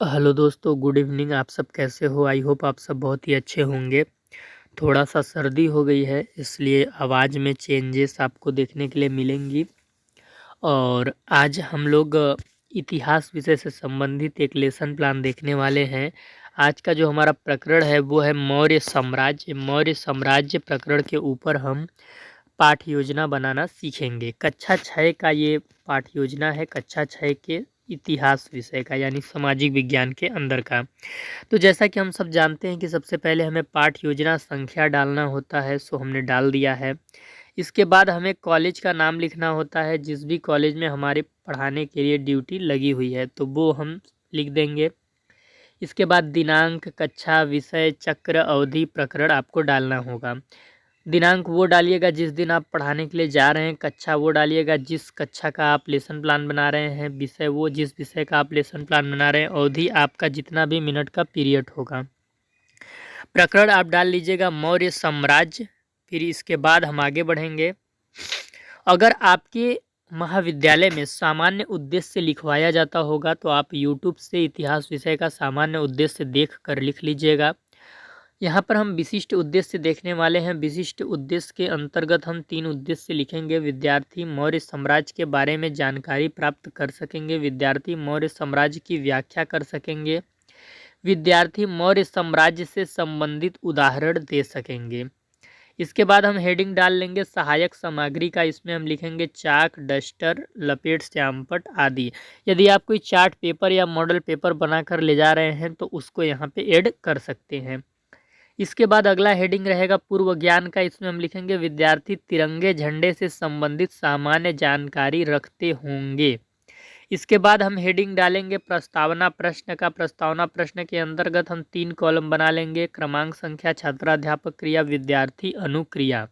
Hello दोस्तों, good evening. आप सब कैसे हो? आई होप आप सब बहुत ही अच्छे होंगे। थोड़ा सा सर्दी हो गई है, इसलिए आवाज़ में चेंजेस आपको देखने के लिए मिलेंगी। और आज हम लोग इतिहास विषय से संबंधित एक लेसन प्लान देखने वाले हैं। आज का जो हमारा प्रकरण है वो है मौर्य साम्राज्य। मौर्य साम्राज्य प्रकरण के ऊपर हम पाठ योजना बनाना सीखेंगे। कक्षा 6 का ये पाठ योजना है, कक्षा 6 के इतिहास विषय का, यानी सामाजिक विज्ञान के अंदर का। तो जैसा कि हम सब जानते हैं कि सबसे पहले हमें पाठ योजना संख्या डालना होता है, सो हमने डाल दिया है। इसके बाद हमें कॉलेज का नाम लिखना होता है, जिस भी कॉलेज में हमारे पढ़ाने के लिए ड्यूटी लगी हुई है तो वो हम लिख देंगे। इसके बाद दिनांक, कक्षा, विषय, चक्र, अवधि, प्रकरण आपको डालना होगा। दिनांक वो डालिएगा जिस दिन आप पढ़ाने के लिए जा रहे हैं, कक्षा वो डालिएगा जिस कक्षा का आप लेसन प्लान बना रहे हैं, विषय वो जिस विषय का आप लेसन प्लान बना रहे हैं, अवधि आपका जितना भी मिनट का पीरियड होगा। प्रकरण आप डाल लीजिएगा मौर्य साम्राज्य। फिर इसके बाद हम आगे बढ़ेंगे। अगर आपके महाविद्यालय में सामान्य उद्देश्य से लिखवाया जाता होगा तो आप यूट्यूब से इतिहास विषय का सामान्य उद्देश्य देख कर लिख लीजिएगा। यहाँ पर हम विशिष्ट उद्देश्य देखने वाले हैं। विशिष्ट उद्देश्य के अंतर्गत हम 3 उद्देश्य लिखेंगे। विद्यार्थी मौर्य साम्राज्य के बारे में जानकारी प्राप्त कर सकेंगे, विद्यार्थी मौर्य साम्राज्य की व्याख्या कर सकेंगे, विद्यार्थी मौर्य साम्राज्य से संबंधित उदाहरण दे सकेंगे। इसके बाद हम हेडिंग डाल लेंगे सहायक सामग्री का। इसमें हम लिखेंगे चाक, डस्टर, लपेट, श्यामपट्ट आदि। यदि आप कोई चार्ट पेपर या मॉडल पेपर बनाकर ले जा रहे हैं तो उसको यहाँ पे ऐड कर सकते हैं। इसके बाद अगला हेडिंग रहेगा पूर्व ज्ञान का। इसमें हम लिखेंगे विद्यार्थी तिरंगे झंडे से संबंधित सामान्य जानकारी रखते होंगे। इसके बाद हम हेडिंग डालेंगे प्रस्तावना प्रश्न का। प्रस्तावना प्रश्न के अंतर्गत हम 3 कॉलम बना लेंगे। क्रमांक, संख्या, छात्राध्यापक क्रिया, विद्यार्थी अनुक्रिया।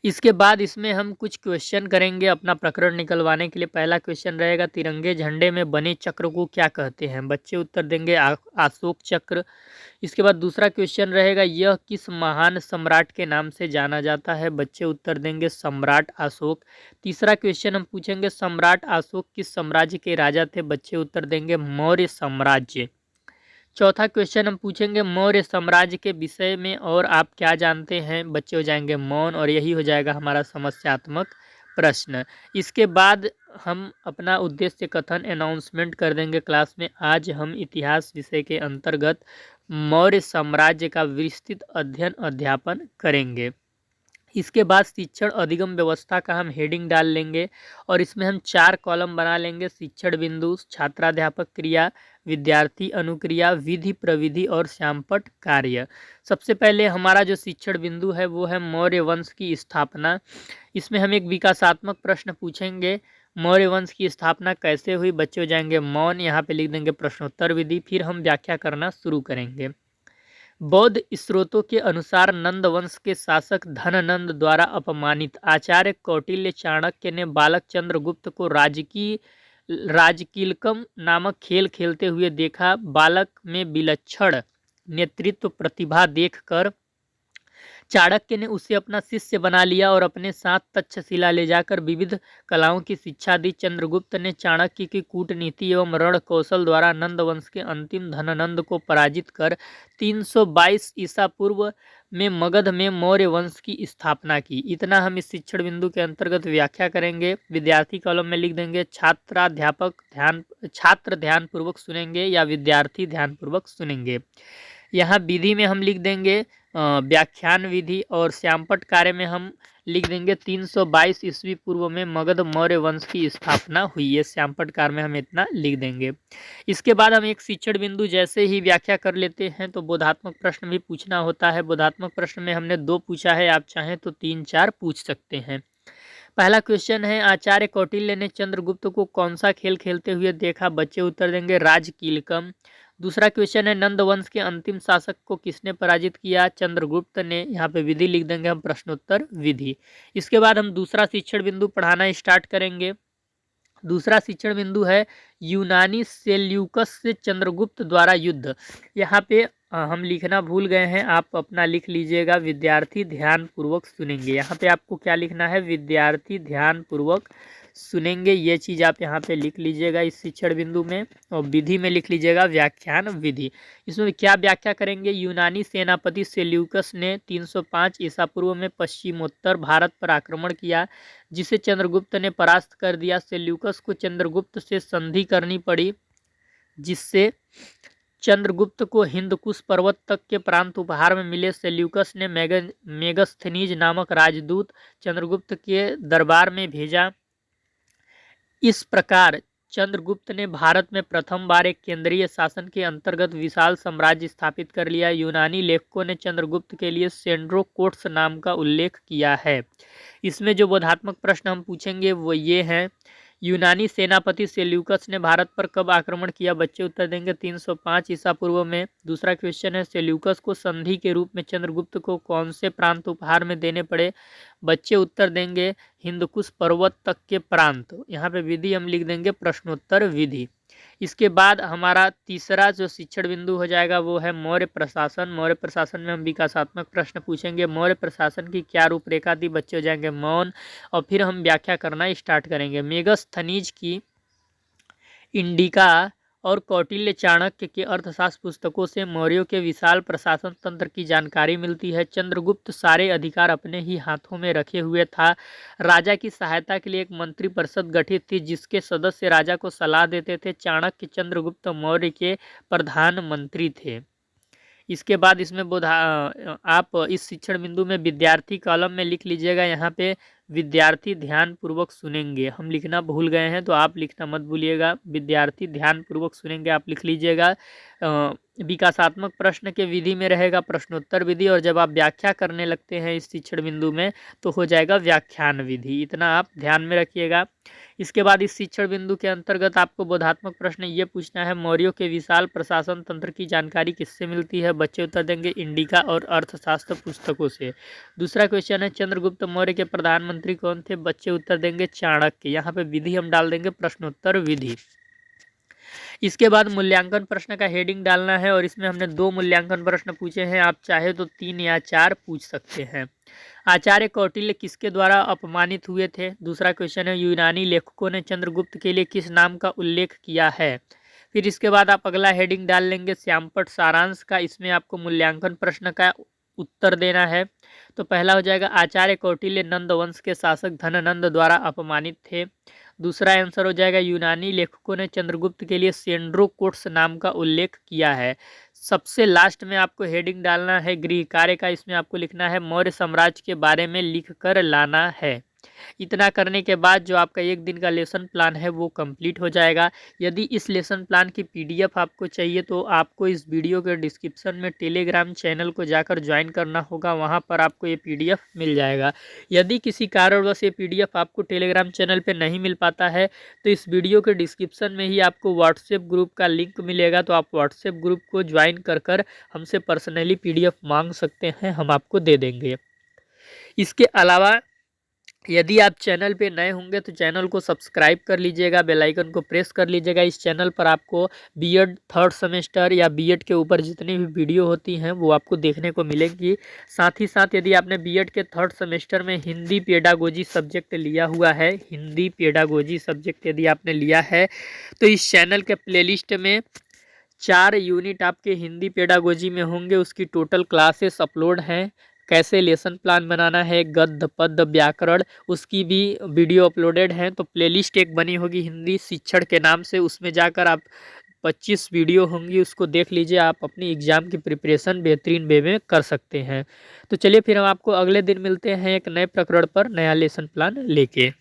इसके बाद इसमें हम कुछ क्वेश्चन करेंगे अपना प्रकरण निकलवाने के लिए। पहला क्वेश्चन रहेगा तिरंगे झंडे में बने चक्र को क्या कहते हैं? बच्चे उत्तर देंगे अशोक चक्र। इसके बाद दूसरा क्वेश्चन रहेगा यह किस महान सम्राट के नाम से जाना जाता है? बच्चे उत्तर देंगे सम्राट अशोक। तीसरा क्वेश्चन हम पूछेंगे सम्राट अशोक किस साम्राज्य के राजा थे? बच्चे उत्तर देंगे मौर्य साम्राज्य। चौथा क्वेश्चन हम पूछेंगे मौर्य साम्राज्य के विषय में और आप क्या जानते हैं? बच्चे हो जाएंगे मौन, और यही हो जाएगा हमारा समस्यात्मक प्रश्न। इसके बाद हम अपना उद्देश्य कथन अनाउंसमेंट कर देंगे क्लास में। आज हम इतिहास विषय के अंतर्गत मौर्य साम्राज्य का विस्तृत अध्ययन अध्यापन करेंगे। इसके बाद शिक्षण अधिगम व्यवस्था का हम हेडिंग डाल लेंगे और इसमें हम 4 कॉलम बना लेंगे। शिक्षण बिंदु, छात्राध्यापक क्रिया, विद्यार्थी अनुक्रिया, विधि प्रविधि और श्यामपट्ट कार्य। सबसे पहले हमारा जो शिक्षण बिंदु है वो है मौर्य वंश की स्थापना। इसमें हम एक विकासात्मक प्रश्न पूछेंगे, मौर्य वंश की स्थापना कैसे हुई? बच्चे हो जाएंगे मौन। यहाँ पे लिख देंगे प्रश्नोत्तर विधि। फिर हम व्याख्या करना शुरू करेंगे। बौद्ध स्रोतों के अनुसार नंद वंश के शासक धननंद द्वारा अपमानित आचार्य कौटिल्य चाणक्य ने बालक चंद्रगुप्त को राजकीलकम नामक खेल खेलते हुए देखा। बालक में विलक्षण नेतृत्व प्रतिभा देखकर चाणक्य ने उसे अपना शिष्य बना लिया और अपने साथ तक्षशिला ले जाकर विविध कलाओं की शिक्षा दी। चंद्रगुप्त ने चाणक्य की कूटनीति एवं रण कौशल द्वारा नंद वंश के अंतिम धननंद को पराजित कर 322 ईसा पूर्व में मगध में मौर्य वंश की स्थापना की। इतना हम इस शिक्षण बिंदु के अंतर्गत व्याख्या करेंगे। विद्यार्थी कॉलम में लिख देंगे छात्र ध्यानपूर्वक सुनेंगे या विद्यार्थी ध्यानपूर्वक सुनेंगे। यहाँ विधि में हम लिख देंगे व्याख्यान विधि, और श्यामपट्ट कार्य में हम लिख देंगे 322 ईस्वी पूर्व में मगध मौर्य वंश की स्थापना हुई है। श्यामपट्ट कार्य में हम इतना लिख देंगे। इसके बाद हम एक शिक्षण बिंदु जैसे ही व्याख्या कर लेते हैं तो बोधात्मक प्रश्न भी पूछना होता है। बोधात्मक प्रश्न में हमने 2 पूछा है, आप चाहें तो 3-4 पूछ सकते हैं। पहला क्वेश्चन है आचार्य कौटिल्य ने चंद्रगुप्त को कौन सा खेल खेलते हुए देखा? बच्चे उत्तर देंगे राजकीलकम। दूसरा क्वेश्चन है नंद वंश के अंतिम शासक को किसने पराजित किया? चंद्रगुप्त ने। यहाँ पे विधि लिख देंगे हम प्रश्नोत्तर विधि। इसके बाद हम दूसरा शिक्षण बिंदु पढ़ाना स्टार्ट करेंगे। दूसरा शिक्षण बिंदु है यूनानी सेल्यूकस से चंद्रगुप्त द्वारा युद्ध। यहाँ पे हम लिखना भूल गए हैं, आप अपना लिख लीजिएगा। विद्यार्थी ध्यान पूर्वक सुनेंगे। यहाँ पे आपको क्या लिखना है? विद्यार्थी ध्यान पूर्वक सुनेंगे, ये चीज़ आप यहाँ पे लिख लीजिएगा इस शिक्षण बिंदु में। और विधि में लिख लीजिएगा व्याख्यान विधि। इसमें क्या व्याख्या करेंगे? यूनानी सेनापति सेल्यूकस ने 305 ईसा पूर्व में पश्चिमोत्तर भारत पर आक्रमण किया, जिसे चंद्रगुप्त ने परास्त कर दिया। सेल्यूकस को चंद्रगुप्त से संधि करनी पड़ी, जिससे चंद्रगुप्त को हिंदकुश पर्वत तक के प्रांत उपहार में मिले। सेल्यूकस ने मेगस्थनीज नामक राजदूत चंद्रगुप्त के दरबार में भेजा। इस प्रकार चंद्रगुप्त ने भारत में प्रथम बार एक केंद्रीय शासन के अंतर्गत विशाल साम्राज्य स्थापित कर लिया। यूनानी लेखकों ने चंद्रगुप्त के लिए सेंड्रोकोट्स नाम का उल्लेख किया है। इसमें जो बोधात्मक प्रश्न हम पूछेंगे वो ये हैं, यूनानी सेनापति सेल्यूकस ने भारत पर कब आक्रमण किया? बच्चे उत्तर देंगे 305 ईसा पूर्व में। दूसरा क्वेश्चन है, सेल्यूकस को संधि के रूप में चंद्रगुप्त को कौन से प्रांत उपहार में देने पड़े? बच्चे उत्तर देंगे हिंदकुश पर्वत तक के प्रांत। यहाँ पे विधि हम लिख देंगे प्रश्नोत्तर विधि। इसके बाद हमारा तीसरा जो शिक्षण बिंदु हो जाएगा वो है मौर्य प्रशासन। मौर्य प्रशासन में हम विकासात्मक प्रश्न पूछेंगे। मौर्य प्रशासन की क्या रूपरेखा थी? बच्चे हो जाएंगे मौन। और फिर हम व्याख्या करना स्टार्ट करेंगे। मेगस्थनीज की इंडिका और कौटिल्य चाणक्य के अर्थशास्त्र पुस्तकों से मौर्यों के विशाल प्रशासन तंत्र की जानकारी मिलती है। चंद्रगुप्त सारे अधिकार अपने ही हाथों में रखे हुए था। राजा की सहायता के लिए एक मंत्री परिषद गठित थी, जिसके सदस्य राजा को सलाह देते थे। चाणक्य चंद्रगुप्त मौर्य के प्रधानमंत्री थे। इसके बाद इसमें आप इस शिक्षण बिंदु में विद्यार्थी कॉलम में लिख लीजिएगा। यहाँ पे विद्यार्थी ध्यान पूर्वक सुनेंगे, हम लिखना भूल गए हैं तो आप लिखना मत भूलिएगा। विद्यार्थी ध्यान पूर्वक सुनेंगे, आप लिख लीजिएगा। विकासात्मक प्रश्न के विधि में रहेगा प्रश्नोत्तर विधि, और जब आप व्याख्या करने लगते हैं इस शिक्षण बिंदु में तो हो जाएगा व्याख्यान विधि। इतना आप ध्यान में रखिएगा। इसके बाद इस शिक्षण बिंदु के अंतर्गत आपको बोधात्मक प्रश्न ये पूछना है, मौर्यों के विशाल प्रशासन तंत्र की जानकारी किससे मिलती है? बच्चे उत्तर देंगे इंडिका और अर्थशास्त्र पुस्तकों से। दूसरा क्वेश्चन है, चंद्रगुप्त मौर्य के प्रधानमंत्री कौन थे? बच्चे उत्तर देंगे चाणक्य। यहाँ पे विधि हम डाल देंगे प्रश्नोत्तर विधि। इसके बाद मूल्यांकन प्रश्न का हेडिंग डालना है, और इसमें हमने 2 मूल्यांकन प्रश्न पूछे हैं। आप चाहे तो 3 या 4 पूछ सकते हैं। आचार्य कौटिल्य किसके द्वारा अपमानित हुए थे? दूसरा क्वेश्चन है, यूनानी लेखकों ने चंद्रगुप्त के लिए किस नाम का उल्लेख किया है? फिर इसके बाद आप अगला हेडिंग डाल लेंगे श्यामपट्ट सारांश का। इसमें आपको मूल्यांकन प्रश्न का उत्तर देना है। तो पहला हो जाएगा, आचार्य कौटिल्य नंद वंश के शासक धननंद द्वारा अपमानित थे। दूसरा आंसर हो जाएगा, यूनानी लेखकों ने चंद्रगुप्त के लिए सेंड्रोकोट्स नाम का उल्लेख किया है। सबसे लास्ट में आपको हेडिंग डालना है गृह कार्य का। इसमें आपको लिखना है मौर्य साम्राज्य के बारे में लिख कर लाना है। इतना करने के बाद जो आपका एक दिन का लेसन प्लान है वो कंप्लीट हो जाएगा। यदि इस लेसन प्लान की पीडीएफ आपको चाहिए तो आपको इस वीडियो के डिस्क्रिप्शन में टेलीग्राम चैनल को जाकर ज्वाइन करना होगा, वहां पर आपको ये पीडीएफ मिल जाएगा। यदि किसी कारणवश ये पीडीएफ आपको टेलीग्राम चैनल पर नहीं मिल पाता है तो इस वीडियो के डिस्क्रिप्शन में ही आपको व्हाट्सएप ग्रुप का लिंक मिलेगा, तो आप व्हाट्सएप ग्रुप को ज्वाइन कर हमसे पर्सनली पीडीएफ मांग सकते हैं, हम आपको दे देंगे। इसके अलावा यदि आप चैनल पे नए होंगे तो चैनल को सब्सक्राइब कर लीजिएगा, बेल आइकन को प्रेस कर लीजिएगा। इस चैनल पर आपको बीएड 3rd सेमेस्टर या बीएड के ऊपर जितनी भी वीडियो होती हैं वो आपको देखने को मिलेंगी। साथ ही साथ यदि आपने बीएड के 3rd सेमेस्टर में हिंदी पेडागोजी सब्जेक्ट लिया हुआ है, हिंदी पेडागोजी सब्जेक्ट यदि आपने लिया है तो इस चैनल के प्लेलिस्ट में 4 यूनिट आपके हिंदी पेडागोजी में होंगे। उसकी टोटल क्लासेस अपलोड हैं। कैसे लेसन प्लान बनाना है, गद्य पद्य व्याकरण, उसकी भी वीडियो अपलोडेड है। तो प्लेलिस्ट एक बनी होगी हिंदी शिक्षण के नाम से, उसमें जाकर आप 25 वीडियो होंगी, उसको देख लीजिए। आप अपनी एग्ज़ाम की प्रिपरेशन बेहतरीन वे में कर सकते हैं। तो चलिए फिर हम आपको अगले दिन मिलते हैं एक नए प्रकरण पर नया लेसन प्लान लेके।